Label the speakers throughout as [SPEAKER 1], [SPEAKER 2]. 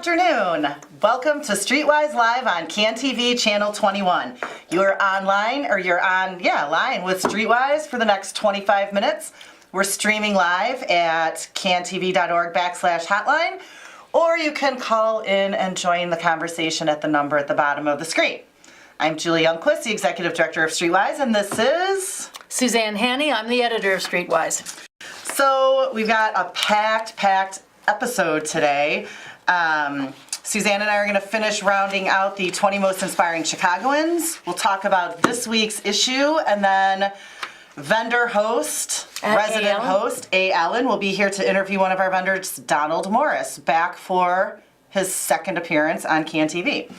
[SPEAKER 1] afternoon. Welcome to Streetwise Live on CAN TV Channel 21. You're online, or you're line with Streetwise for the next 25 minutes. We're streaming live at cantv.org/hotline, or you can call in and join the conversation at the number at the bottom of the screen. I'm Julie Youngquist, the Executive Director of Streetwise, and this is...
[SPEAKER 2] Suzanne Hanny, I'm the editor of Streetwise.
[SPEAKER 1] So we've got a packed episode today. Suzanne and I are going to finish rounding out the 20 most inspiring Chicagoans. We'll talk about this week's issue, and then vendor host, resident host, A. Allen, will be here to interview one of our vendors, Donald Morris, back for his second appearance on CAN TV.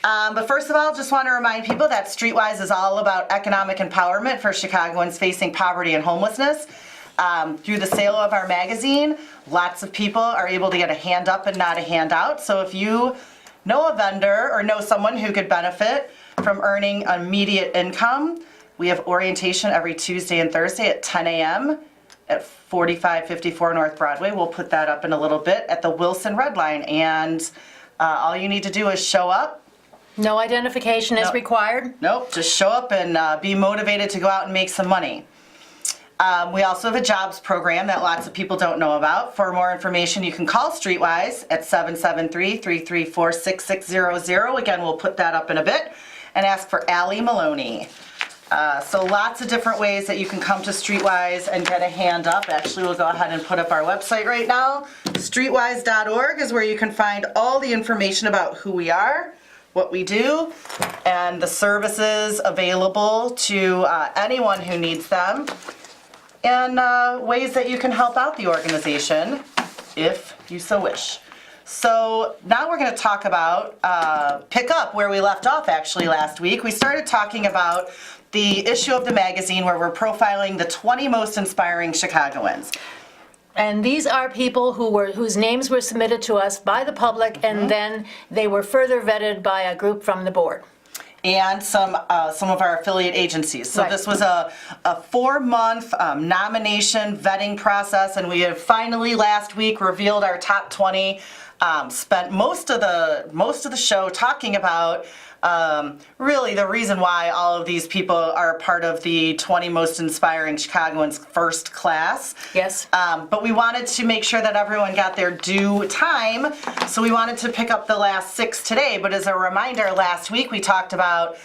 [SPEAKER 1] But first of all, just want to remind people that Streetwise is all about economic empowerment for Chicagoans facing poverty and homelessness. Through the sale of our magazine, lots of people are able to get a hand up and not a handout. So if you know a vendor or know someone who could benefit from earning immediate income, we have orientation every Tuesday and Thursday at 10 a.m. at 4554 North Broadway. We'll put that up in a little bit at the Wilson Red Line. And all you need to do is show up.
[SPEAKER 2] No identification is required?
[SPEAKER 1] Nope, just show up and be motivated to go out and make some money. We also have a jobs program that lots of people don't know about. For more information, you can call Streetwise at 773-334-6600. Again, we'll put that up in a bit, and ask for Allie Maloney. So lots of different ways that you can come to Streetwise and get a hand up. Actually, we'll go ahead and put up our website right now. Streetwise.org is where you can find all the information about who we are, what we do, and the services available to anyone who needs them, and ways that you can help out the organization if you so wish. So now we're going to talk about, pick up where we left off actually last week. We started talking about the issue of the magazine where we're profiling the 20 most inspiring Chicagoans.
[SPEAKER 2] And these are people whose names were submitted to us by the public, and then they were further vetted by a group from the board.
[SPEAKER 1] And some of our affiliate agencies. So This was a 4-month nomination vetting process, and we have finally last week revealed our top 20. Spent most of the show talking about really the reason why all of these people are part of the 20 most inspiring Chicagoans first class.
[SPEAKER 2] Yes.
[SPEAKER 1] But we wanted to make sure that everyone got their due time, so we wanted to pick up the last 6 today. But as a reminder, last week we talked about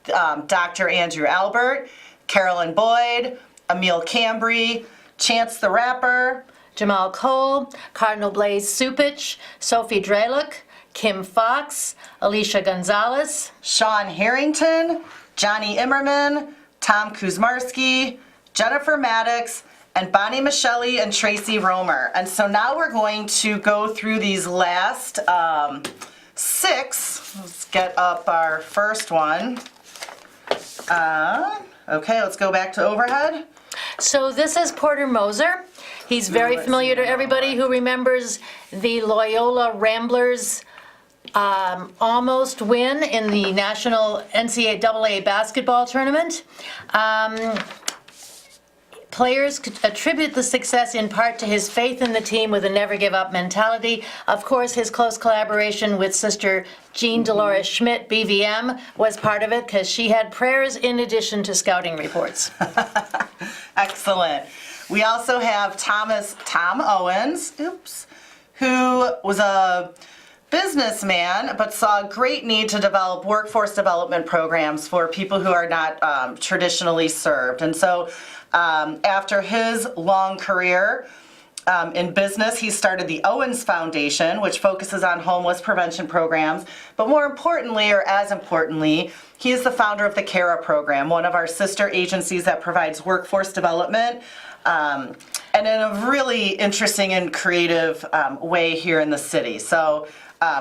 [SPEAKER 1] Dr. Andrew Albert, Carolyn Boyd, Emil Cambry, Chance the Rapper,
[SPEAKER 2] Jamal Cole, Cardinal Blaze Supich, Sophie Dreluk, Kim Fox, Alicia Gonzalez,
[SPEAKER 1] Sean Harrington, Johnny Immerman, Tom Kuzmarski, Jennifer Maddox, and Bonnie Michelli and Tracy Romer. And so now we're going to go through these last 6. Let's get up our first one. Okay, let's go back to overhead.
[SPEAKER 2] So this is Porter Moser. He's very familiar to everybody who remembers the Loyola Ramblers almost win in the National NCAA basketball tournament. Players could attribute the success in part to his faith in the team with a never-give-up mentality. Of course, his close collaboration with Sister Jean Dolores Schmidt, BVM, was part of it because she had prayers in addition to scouting reports.
[SPEAKER 1] Excellent. We also have Tom Owens, who was a businessman but saw a great need to develop workforce development programs for people who are not traditionally served. And so after his long career in business, he started the Owens Foundation, which focuses on homeless prevention programs. But more importantly, or as importantly, he is the founder of the CARA program, one of our sister agencies that provides workforce development and in a really interesting and creative way here in the city. So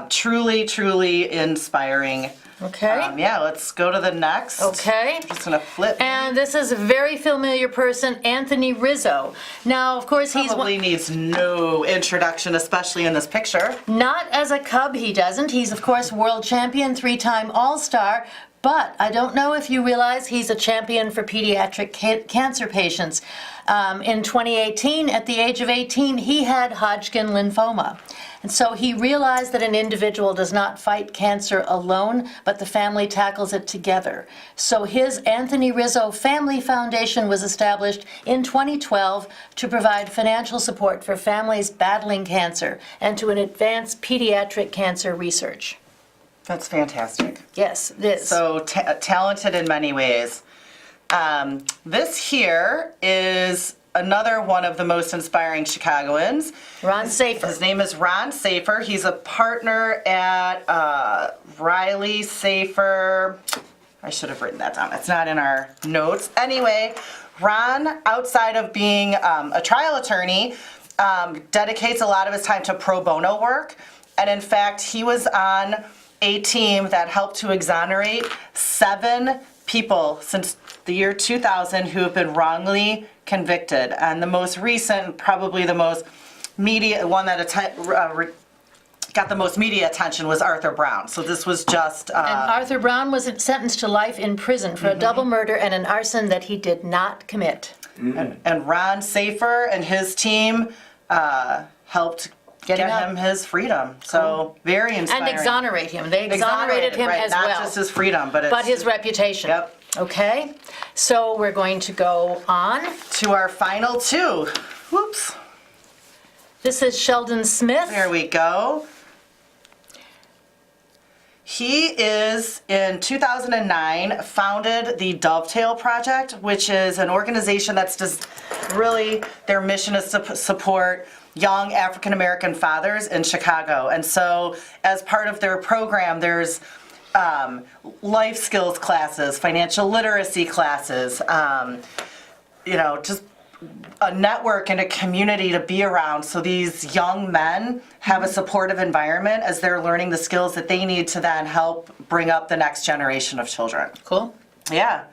[SPEAKER 1] truly inspiring.
[SPEAKER 2] Okay.
[SPEAKER 1] Yeah, let's go to the next.
[SPEAKER 2] Okay.
[SPEAKER 1] I'm just going to flip.
[SPEAKER 2] And this is a very familiar person, Anthony Rizzo. Now, of course, he's
[SPEAKER 1] probably needs no introduction, especially in this picture.
[SPEAKER 2] Not as a Cub, he doesn't. He's, of course, world champion, 3-time All-Star. But I don't know if you realize he's a champion for pediatric cancer patients. In 2018, at the age of 18, he had Hodgkin lymphoma. And so he realized that an individual does not fight cancer alone, but the family tackles it together. So his Anthony Rizzo Family Foundation was established in 2012 to provide financial support for families battling cancer and to advance pediatric cancer research.
[SPEAKER 1] That's fantastic.
[SPEAKER 2] Yes, it is.
[SPEAKER 1] So talented in many ways. This here is another one of the most inspiring Chicagoans.
[SPEAKER 2] Ron Safer.
[SPEAKER 1] His name is Ron Safer. He's a partner at Riley Safer. I should have written that down. It's not in our notes. Anyway, Ron, outside of being a trial attorney, dedicates a lot of his time to pro bono work. And in fact, he was on a team that helped to exonerate 7 people since the year 2000 who have been wrongly convicted. And the most recent, probably the most media, one that got the most media attention was Arthur Brown. So this was just...
[SPEAKER 2] and Arthur Brown was sentenced to life in prison for a double murder and an arson that he did not commit.
[SPEAKER 1] And Ron Safer and his team helped get him his freedom. So very inspiring.
[SPEAKER 2] And exonerate him. They exonerated him
[SPEAKER 1] right,
[SPEAKER 2] as
[SPEAKER 1] not
[SPEAKER 2] well.
[SPEAKER 1] just his freedom, but
[SPEAKER 2] his reputation.
[SPEAKER 1] Yep.
[SPEAKER 2] Okay, so we're going to go on
[SPEAKER 1] to our final 2. Whoops.
[SPEAKER 2] This is Sheldon Smith.
[SPEAKER 1] There we go. He is, in 2009, founded the Dovetail Project, which is an organization that's just really, their mission is to support young African-American fathers in Chicago. And so as part of their program, there's life skills classes, financial literacy classes, just a network and a community to be around so these young men have a supportive environment as they're learning the skills that they need to then help bring up the next generation of children.
[SPEAKER 2] Cool.
[SPEAKER 1] Yeah.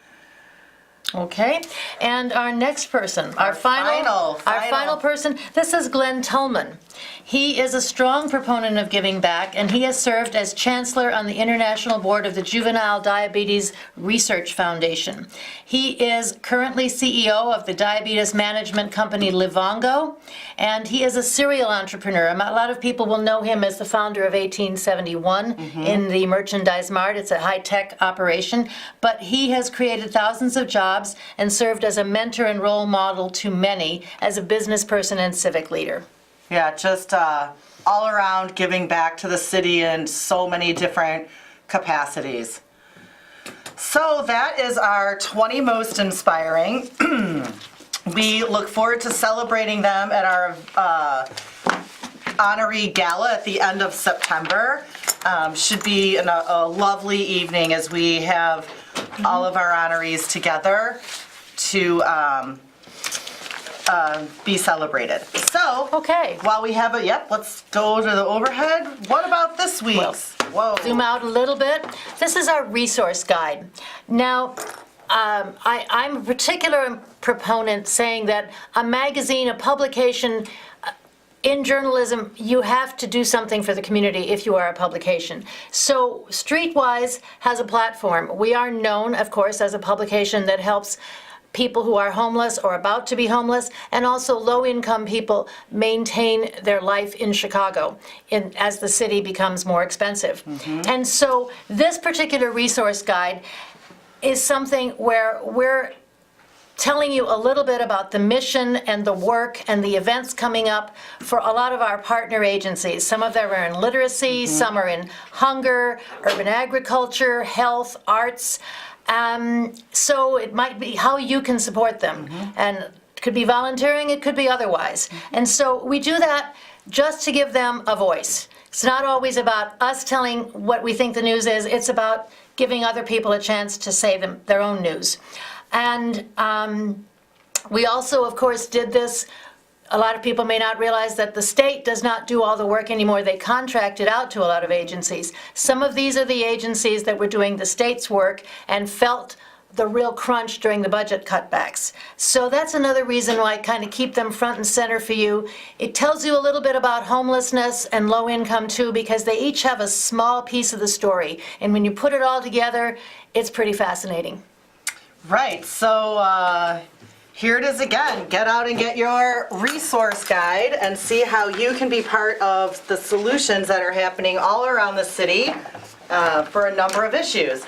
[SPEAKER 2] Okay, and our next person, our final person, this is Glenn Tullman. He is a strong proponent of giving back, and he has served as chancellor on the International Board of the Juvenile Diabetes Research Foundation. He is currently CEO of the diabetes management company Livongo, and he is a serial entrepreneur. A lot of people will know him as the founder of 1871 in the Merchandise Mart. It's a high-tech operation, but he has created thousands of jobs and served as a mentor and role model to many as a business person and civic leader.
[SPEAKER 1] Yeah, just all around giving back to the city in so many different capacities. So that is our 20 most inspiring. We look forward to celebrating them at our honoree gala at the end of September. Should be a lovely evening as we have all of our honorees together to be celebrated. So,
[SPEAKER 2] okay,
[SPEAKER 1] while we have let's go to the overhead. What about this week's? Whoa.
[SPEAKER 2] Zoom out a little bit. This is our resource guide. Now, I'm a particular proponent saying that a magazine, a publication, in journalism, you have to do something for the community if you are a publication. So Streetwise has a platform. We are known, of course, as a publication that helps people who are homeless or about to be homeless, and also low-income people maintain their life in Chicago as the city becomes more expensive. And so this particular resource guide is something where we're telling you a little bit about the mission and the work and the events coming up for a lot of our partner agencies. Some of them are in literacy, some are in hunger, urban agriculture, health, arts. So it might be how you can support them. And it could be volunteering, it could be otherwise. And so we do that just to give them a voice. It's not always about us telling what we think the news is, it's about giving other people a chance to say their own news. And we also, of course, did this. A lot of people may not realize that the state does not do all the work anymore. They contract it out to a lot of agencies. Some of these are the agencies that were doing the state's work and felt the real crunch during the budget cutbacks. So that's another reason why I kind of keep them front and center for you. It tells you a little bit about homelessness and low income too, because they each have a small piece of the story. And when you put it all together, it's pretty fascinating.
[SPEAKER 1] Right, so here it is again. Get out and get your resource guide and see how you can be part of the solutions that are happening all around the city for a number of issues.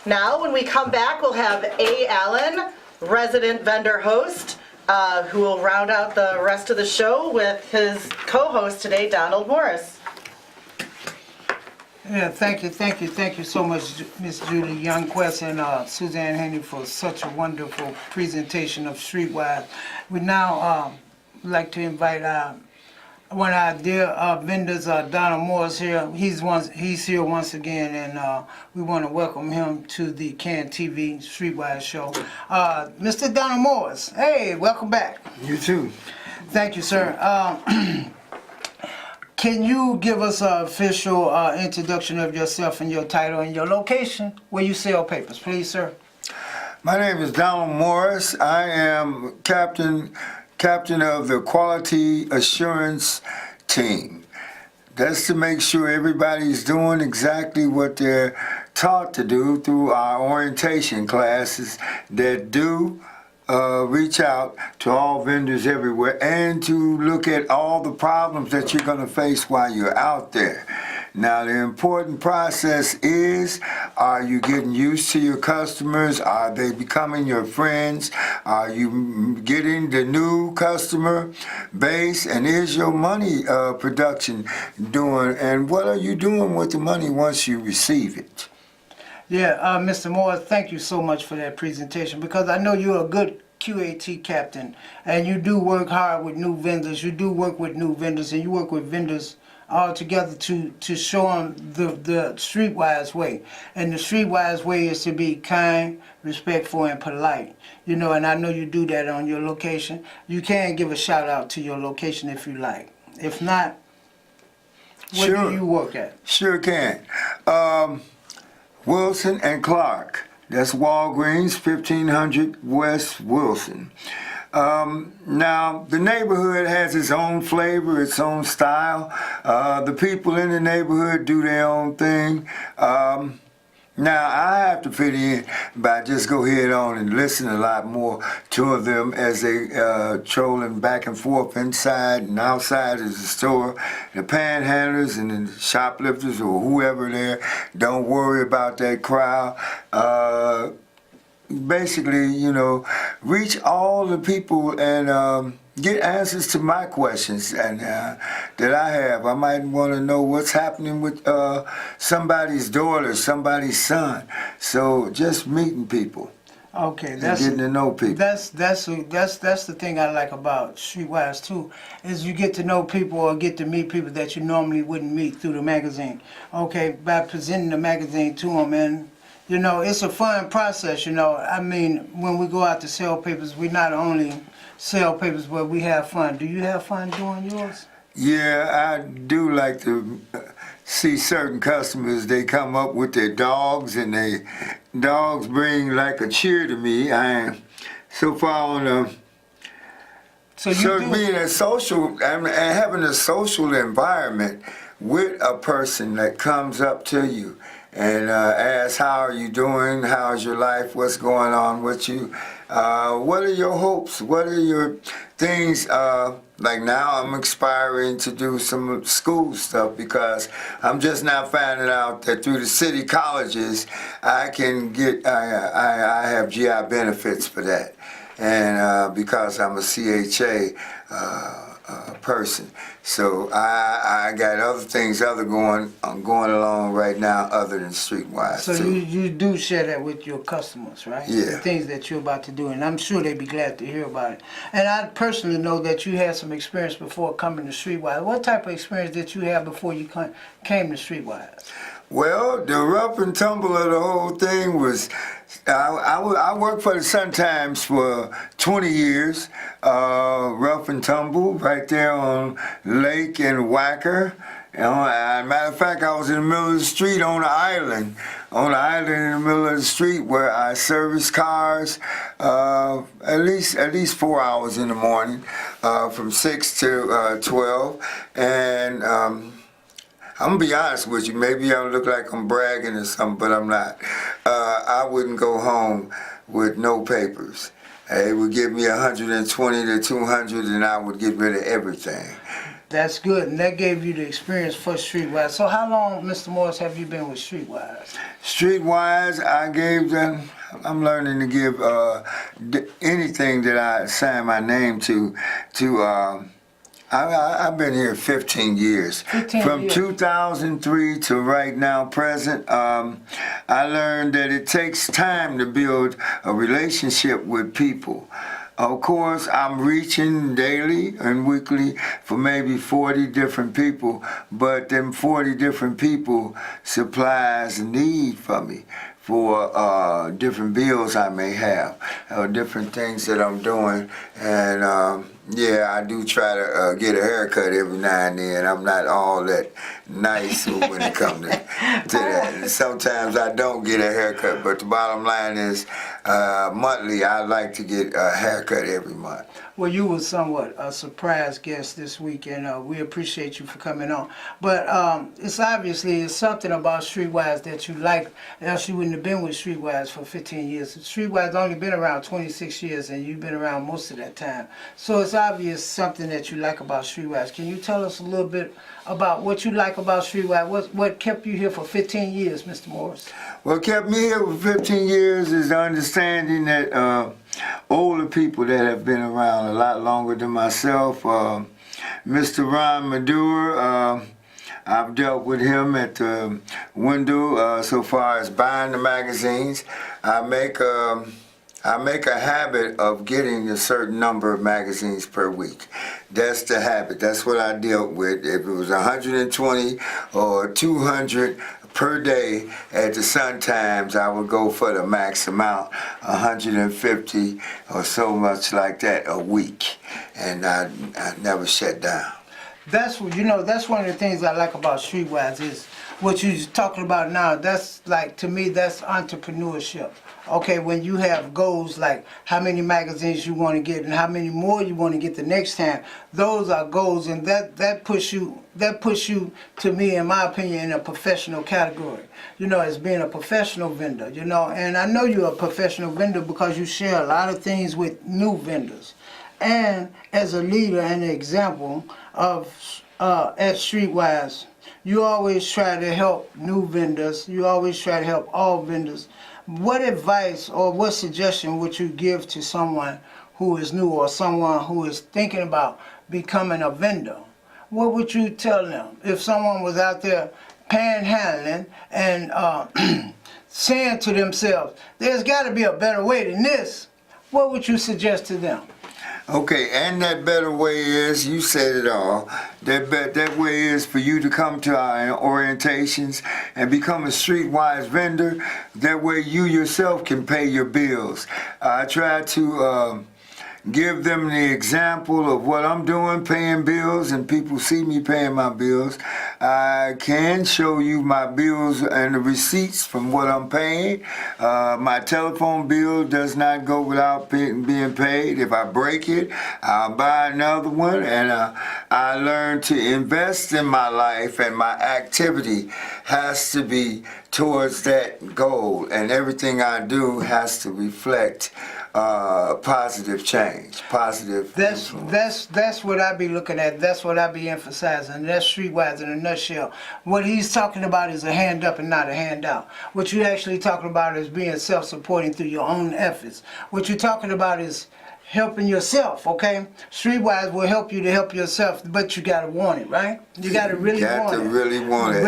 [SPEAKER 1] Now, when we come back, we'll have A. Allen, resident vendor host, who will round out the rest of the show with his co-host today, Donald Morris.
[SPEAKER 3] Yeah, thank you so much, Miss Judy Youngquist and Suzanne Henry for such a wonderful presentation of Streetwise. We now like to invite one of our dear vendors, Donald Morris here. He's here once again, and we want to welcome him to the Can TV Streetwise show. Mr. Donald Morris, hey, welcome back.
[SPEAKER 4] You too.
[SPEAKER 3] Thank you, sir. Can you give us an official introduction of yourself and your title and your location where you sell papers, please, sir?
[SPEAKER 4] My name is Donald Morris. I am captain of the Quality Assurance Team. That's to make sure everybody's doing exactly what they're taught to do through our orientation classes that do reach out to all vendors everywhere and to look at all the problems that you're going to face while you're out there. Now, the important process is, are you getting used to your customers? Are they becoming your friends? Are you getting the new customer base? And is your money production doing? And what are you doing with the money once you receive it?
[SPEAKER 3] Yeah, Mr. Morris, thank you so much for that presentation, because I know you're a good QAT captain and you do work hard with new vendors. You do work with new vendors and you work with vendors all together to show them the Streetwise way. And the Streetwise way is to be kind, respectful, and polite. You know, and I know you do that on your location. You can give a shout out to your location if you like. If not, where do you work at?
[SPEAKER 4] Sure can. Wilson and Clark. That's Walgreens, 1500 West Wilson. Now, the neighborhood has its own flavor, its own style. The people in the neighborhood do their own thing. Now, I have to fit in by just go head on and listen a lot more to them as they trolling back and forth inside and outside of the store. The panhandlers and the shoplifters or whoever there, don't worry about that crowd. Basically, you know, reach all the people and get answers to my questions and that I have. I might want to know what's happening with somebody's daughter, somebody's son. So just meeting people.
[SPEAKER 3] Okay,
[SPEAKER 4] and getting to know people.
[SPEAKER 3] That's the thing I like about Streetwise too, is you get to know people or get to meet people that you normally wouldn't meet through the magazine. Okay, by presenting the magazine to them, and you know, it's a fun process. You know, I mean, when we go out to sell papers, we not only sell papers, but we have fun. Do you have fun doing yours?
[SPEAKER 4] Yeah, I do like to see certain customers, they come up with their dogs and they dogs bring like a cheer to me. I am so far on the being a social and having a social environment with a person that comes up to you and asks, how are you doing? How's your life? What's going on with you? What are your hopes? What are your things? Like now I'm aspiring to do some school stuff because I'm just now finding out that through the city colleges I can get, I have GI benefits for that. And because I'm a CHA person. So I got other things going along right now other than Streetwise.
[SPEAKER 3] So
[SPEAKER 4] too.
[SPEAKER 3] you do share that with your customers, right?
[SPEAKER 4] Yeah.
[SPEAKER 3] The things that you're about to do, and I'm sure they'd be glad to hear about it. And I personally know that you had some experience before coming to Streetwise. What type of experience did you have before you came to Streetwise?
[SPEAKER 4] Well, the rough and tumble of the whole thing was, I worked for the Sun-Times for 20 years, rough and tumble, right there on Lake and Wacker, You know, as a matter of fact, I was in the middle of the street on an island in the middle of the street where I serviced cars at least 4 hours in the morning, from 6 to 12, and I'm gonna be honest with you. Maybe I look like I'm bragging or something, but I'm not. I wouldn't go home with no papers. It would give me 120 to 200, and I would get rid of everything.
[SPEAKER 3] That's good, and that gave you the experience for Streetwise. So how long, Mr. Morris, have you been with Streetwise?
[SPEAKER 4] Streetwise, I gave them. I'm learning to give anything that I sign my name to. I've been here 15 years.
[SPEAKER 3] 15
[SPEAKER 4] From
[SPEAKER 3] years.
[SPEAKER 4] 2003 to right now, present. I learned that it takes time to build a relationship with people. Of course, I'm reaching daily and weekly for maybe 40 different people, but them 40 different people supplies a need for me for different bills I may have, or different things that I'm doing. And yeah, I do try to get a haircut every now and then. I'm not all that nice when it comes to that. And sometimes I don't get a haircut, but the bottom line is monthly, I like to get a haircut every month.
[SPEAKER 3] Well, you were somewhat a surprise guest this week, and we appreciate you for coming on. But it's something about Streetwise that you like, else you wouldn't have been with Streetwise for 15 years. Streetwise only been around 26 years, and you've been around most of that time. So it's obvious something that you like about Streetwise. Can you tell us a little bit about what you like about Streetwise? What kept you here for 15 years, Mr. Morris?
[SPEAKER 4] What kept me here for 15 years is the understanding that older people that have been around a lot longer than myself, Mr. Ron Madura, I've dealt with him at the window so far as buying the magazines. I make a habit of getting a certain number of magazines per week. That's the habit. That's what I dealt with. If it was 120 or 200 per day at the Sun Times, I would go for the max amount, 150 or so much like that a week. And I never shut down.
[SPEAKER 3] That's what that's one of the things I like about Streetwise is what you're talking about now. That's like, to me, that's entrepreneurship. Okay, when you have goals like how many magazines you want to get and how many more you want to get the next time, those are goals, and that puts you to me, in my opinion, in a professional category. As being a professional vendor. And I know you're a professional vendor because you share a lot of things with new vendors, and as a leader and an example of at Streetwise, you always try to help new vendors. You always try to help all vendors. What advice or what suggestion would you give to someone who is new or someone who is thinking about becoming a vendor? What would you tell them if someone was out there panhandling and saying to themselves, there's got to be a better way than this? What would you suggest to them?
[SPEAKER 4] Okay, and that better way is, you said it all, that way is for you to come to our orientations and become a Streetwise vendor. That way you yourself can pay your bills. I try to give them the example of what I'm doing, paying bills, and people see me paying my bills. I can show you my bills and the receipts from what I'm paying. My telephone bill does not go without being paid. If I break it, I'll buy another one, and I learn to invest in my life, and my activity has to be towards that goal, and everything I do has to reflect positive change, positive influence.
[SPEAKER 3] That's what I be looking at. That's what I be emphasizing. That's Streetwise in a nutshell. What he's talking about is a hand up and not a handout. What you're actually talking about is being self-supporting through your own efforts. What you're talking about is helping yourself, okay? Streetwise will help you to help yourself, but you gotta want it, right? You gotta really want it.
[SPEAKER 4] You got to really want it.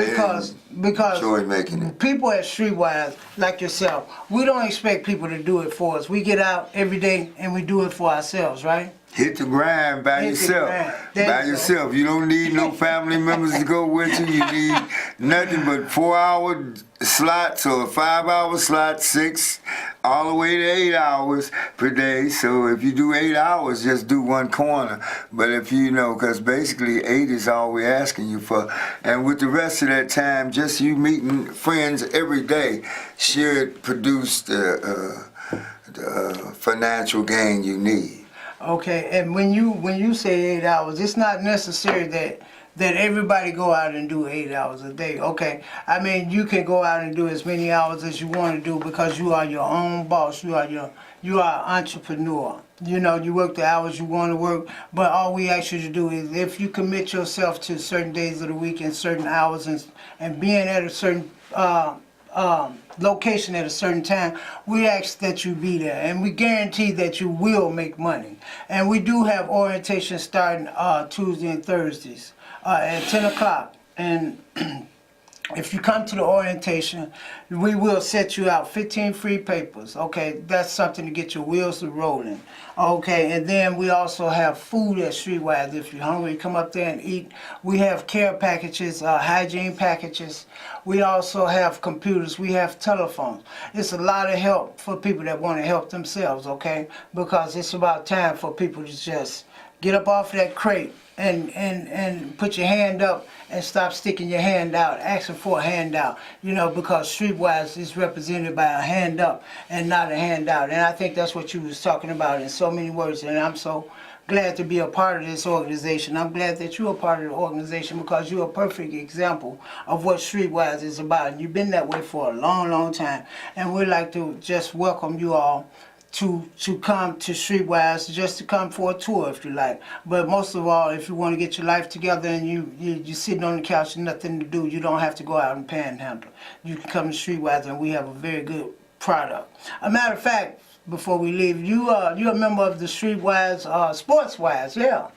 [SPEAKER 3] Because
[SPEAKER 4] enjoy making it.
[SPEAKER 3] People at Streetwise, like yourself, we don't expect people to do it for us. We get out every day and we do it for ourselves, right?
[SPEAKER 4] Hit the grind by
[SPEAKER 3] Hit the
[SPEAKER 4] yourself.
[SPEAKER 3] grind. There
[SPEAKER 4] By
[SPEAKER 3] you go.
[SPEAKER 4] yourself. You don't need no family members to go with you. You need nothing but 4-hour slots or 5-hour slots, 6 all the way to 8 hours per day. So if you do 8 hours, just do one corner. But if because basically 8 is all we're asking you for. And with the rest of that time, just you meeting friends every day should produce the financial gain you need.
[SPEAKER 3] Okay, and when you say 8 hours, it's not necessary that everybody go out and do 8 hours a day. Okay, I mean you can go out and do as many hours as you want to do because you are your own boss. You are an entrepreneur. You work the hours you want to work, but all we ask you to do is if you commit yourself to certain days of the week and certain hours and being at a certain location at a certain time, we ask that you be there, and we guarantee that you will make money. And we do have orientation starting Tuesday and Thursdays at 10 o'clock. And if you come to the orientation, we will set you out 15 free papers. Okay, that's something to get your wheels rolling. Okay, and then we also have food at Streetwise. If you're hungry, come up there and eat. We have care packages, hygiene packages. We also have computers. We have telephones. It's a lot of help for people that want to help themselves. Okay, because it's about time for people to just get up off that crate and put your hand up and stop sticking your hand out, asking for a handout, because Streetwise is represented by a hand up and not a handout. And I think that's what you was talking about in so many words, and I'm so glad to be a part of this organization. I'm glad that you're a part of the organization because you're a perfect example of what Streetwise is about. And you've been that way for a long, long time. And we'd like to just welcome you all to come to Streetwise, just to come for a tour if you like. But most of all, if you want to get your life together and you're sitting on the couch and nothing to do, you don't have to go out and panhandle. You can come to Streetwise and we have a very good product. A matter of fact, before we leave, you're a member of the Streetwise, Sportswise, yeah.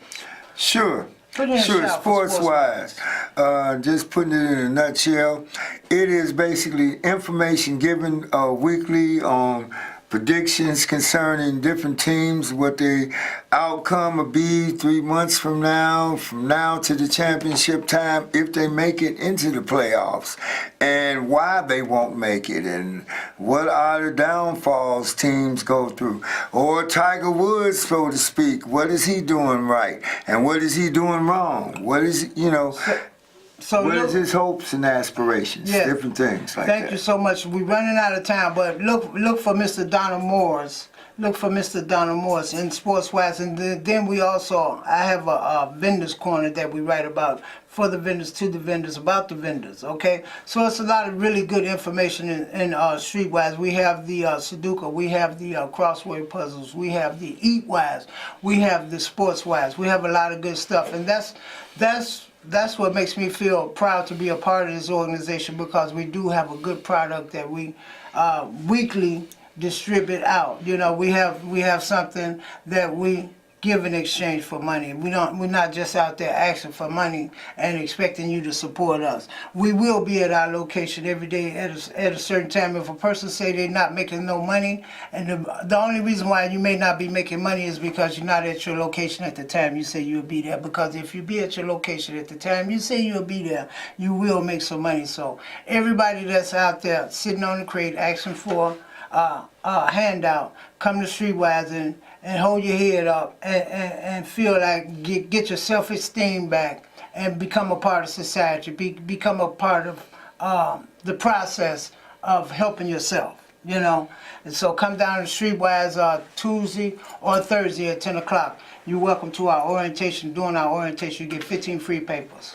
[SPEAKER 4] Sure.
[SPEAKER 3] Put in a
[SPEAKER 4] Sure,
[SPEAKER 3] shout for
[SPEAKER 4] Sportswise. Just putting it in a nutshell, it is basically information given weekly on predictions concerning different teams, what the outcome will be 3 months from now to the championship time, if they make it into the playoffs, and why they won't make it, and what are the downfalls teams go through. Or Tiger Woods, so to speak, what is he doing right, and what is he doing wrong? What is, what is his hopes and aspirations?
[SPEAKER 3] Yeah.
[SPEAKER 4] Different things like that.
[SPEAKER 3] Thank you so much. We're running out of time, but look for Mr. Donald Morris. Look for Mr. Donald Morris in Sportswise, and then I have a vendors corner that we write about for the vendors, to the vendors, about the vendors. Okay, so it's a lot of really good information in Streetwise. We have the Sudoku, we have the crossword puzzles, we have the Eatwise, we have the Sportswise. We have a lot of good stuff, and that's what makes me feel proud to be a part of this organization, because we do have a good product that we weekly distribute out. We have something that we give in exchange for money. We're not just out there asking for money and expecting you to support us. We will be at our location every day at a certain time. If a person say they're not making no money, and the only reason why you may not be making money is because you're not at your location at the time you say you'll be there. Because if you be at your location at the time you say you'll be there, you will make some money. So everybody that's out there sitting on the crate asking for a handout, come to Streetwise and hold your head up and feel like get your self-esteem back and become a part of society, become a part of the process of helping yourself, And so come down to Streetwise Tuesday or Thursday at 10 o'clock. You're welcome to our orientation. During our orientation, you get 15 free papers.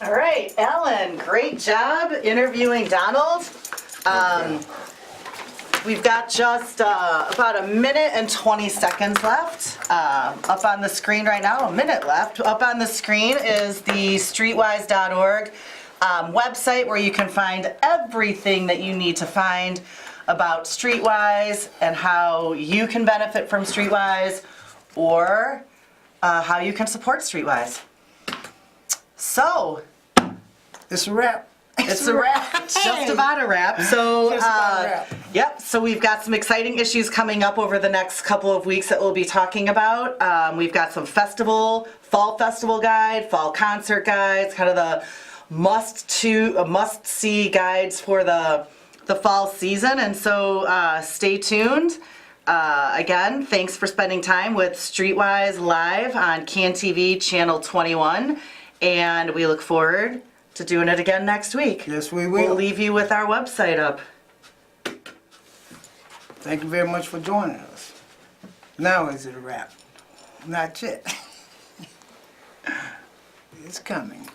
[SPEAKER 1] All right, Ellen, great job interviewing Donald. We've got just about a minute and 20 seconds left. Up on the screen right now, a minute left. Up on the screen is the streetwise.org website, where you can find everything that you need to find about Streetwise and how you can benefit from Streetwise, or how you can support Streetwise. So,
[SPEAKER 3] It's a wrap.
[SPEAKER 1] it's a wrap. It's just about a wrap. So,
[SPEAKER 3] Just about a wrap.
[SPEAKER 1] Yep, so we've got some exciting issues coming up over the next couple of weeks that we'll be talking about. We've got some fall festival guide, fall concert guides, kind of the must-see guides for the fall season. And so stay tuned. Again, thanks for spending time with Streetwise Live on CAN TV Channel 21. And we look forward to doing it again next week.
[SPEAKER 3] Yes, we will.
[SPEAKER 1] We'll leave you with our website up.
[SPEAKER 3] Thank you very much for joining us. Now is it a wrap? Not yet. It's coming.